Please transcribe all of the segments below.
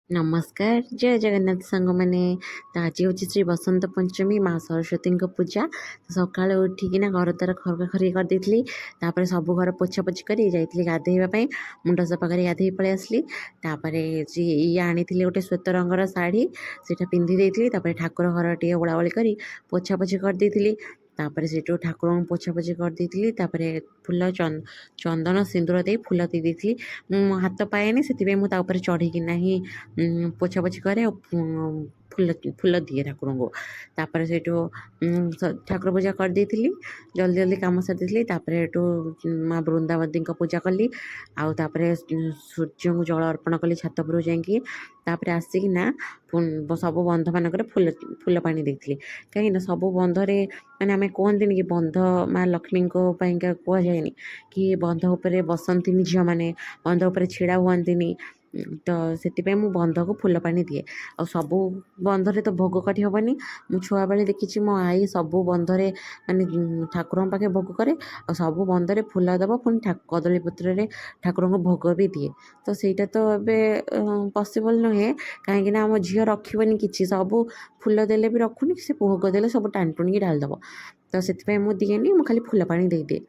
नमस्कार जय जगन्नाथ सांग मैंने तो आज हूँ श्री बसंत पंचमी माँ सरस्वती पूजा सका उठिकिना घर द्वार खरका खरी करदेली सब घर पोछा पोछि कर जाइली गाधेवाई मुंड सफा कर गाधे पलि आसली ये आनी गोटे श्वेत रंगर शाढ़ी से पिंधि देती ठाकुर घर टे ओलाओली कर पोछा पोछि करदेली से ठाकुर पोछा पोछि करदेली फूल चंदन सिंदूर दे फूल दे देती हाथ पाएनि से चढ़ीकिना ही पोछा पोछि करे फूल फूल दिए ठाकुर को से ठाकुर पूजा कर देली जल्दी जल्दी कम सारी माँ बृंदावती पूजा कली आउे सूर्य को जल अर्पण कली छात पर जाकि आसिकिना सब बंध मानक फूल फूल पानी देती कहीं सब बंधरे मैंने आम कहते कि बंध माँ लक्ष्मी कहुए कि बंध उपर बसती झील मैंने बंध उपर छिड़ा हुआ तो से मु बंध को फूल पानी दिए आ सब बंधरे तो भोग कर हेनी मु छुआ बेले देखी मो आई सब बंधरे माने ठाकुर पाखे भोग करे और सब बंधरे फूल दब पुणी कदली पत्र ठाकुर को भोग भी दिए तो सहीटा तो ए पॉसिबल नुहे कहीं आम झील रखी कि सब फूल देले भी रखुनी से भोग देले सब टाणटुणी ढालदब तो से मुझे दिएनि मु खाली फूल पानी देदिए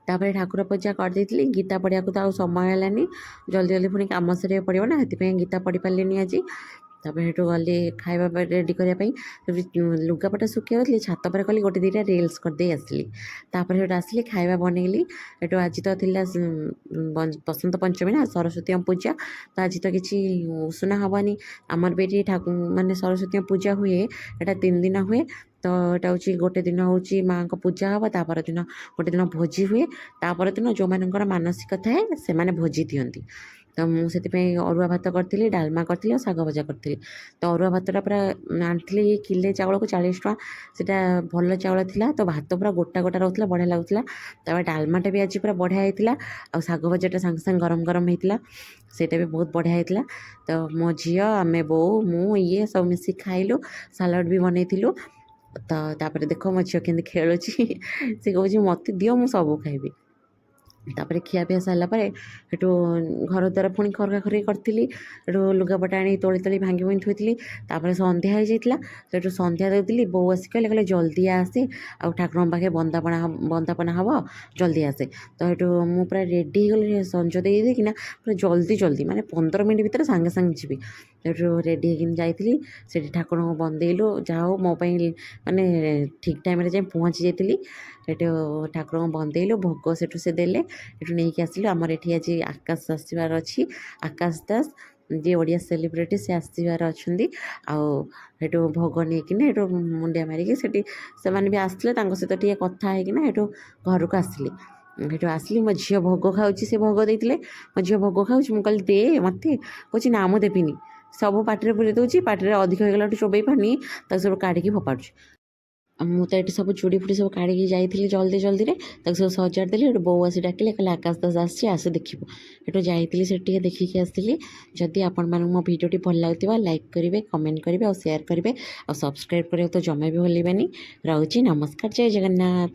ठाकुर पूजा कर देती गीता पढ़िया तो आ समय है जल्दी जल्दी पुणी कम सर पड़ो ना से गीता पढ़ी पारे आज गली खाଇବା रेडी करने लुगापटा सुखी छात पर कली गोटे दुटा रिल्स करदे आसली आसली खाଇବା बनैली आज तो थिला बसंत पंचमी ना सरस्वती पूजा तो आज तो किसी उसुना हेनी आमर भी माने सरस्वती पूजा हुए यहाँ 3 दिन हुए तो यहाँ हूँ गोटे दिन हूँ माँ को पूजा हम तापर दिन गोटे दिन भोजी हुए तापर दिन जो मानकर मानसिक थाए से माने भोजी दियंती तो मुझे अरुआ भात करी डालमा करी शाग भजा करी तो अरुआ भातटा पूरा आनी किले चाउल को 40 टଙ୍କା से भल चाउल था तो भात पूरा गोटा गोटा रोला बढ़िया लगुला डालमाटा भी आज पूरा बढ़िया होता आ शाग भजाटा सांगे सांगे गरम गरम होता सेटा भी बहुत बढ़िया होता तो मो झी आमे बो मु ये सब मिसी खाइलु सालाड भी बनईलु तो देख मो झील के खेलुची से कहूँ मत दियो मु सब खाइबी खियापिया सारापर हेटू घर द्वार पुणी खरका खरी करी लुगापटा आनी तोली तोली भांगी भांगी थोड़ी संध्या हो जाता तो संध्या देती बो आस कहले जल्दी आसे आ ठाकुर पाखे बंदापना हम जल्दी आसे तो ये मुझे पूरा रेडी गली संज देकिना पूरा जल्दी जल्दी माने 15 मिनट भितर सांगे सांगे जी रेडी होगी जाइली से ठाकुर को बंदेलु जहाँ हो मो माने ठीक टाइम जाए पहुँची जाइली ठाकुर को बंदेलु भोग से देले नहीं कि आसिलु आमर ये आज आकाश आसबार अच्छी आकाश दास जी ओडिया सेलिब्रिटी से आसबार अच्छा आठू भोग नहीं मुंडिया मारिकी से भी आसते सहित टे कथा होना घर को आसली आसली मो झी भोग खाऊँ से भोग देते मो झी भोग खाऊँ मुझे दे मत कौच ना मुझे देविनी सब पार्टी पूरी दूसरी पार्टी अधिक हो गला चोबई पानी सब काढ़ी फोपाड़ी मुझे ये सब चूड़ी फुड़ी सब काढ़ी जाइली जल्दी जल्दी सब सजाड़ी बो आस डाकिले कहले आकाश दास आस देखो ये जाइली से देखिकी आसली जदि आपण मो भिडियोटी भल लगा लाइक करेंगे कमेंट करेंगे और शेयर करेंगे और सब्सक्राइब करने तो जमा भी भूलें रोचे नमस्कार जय जगन्नाथ।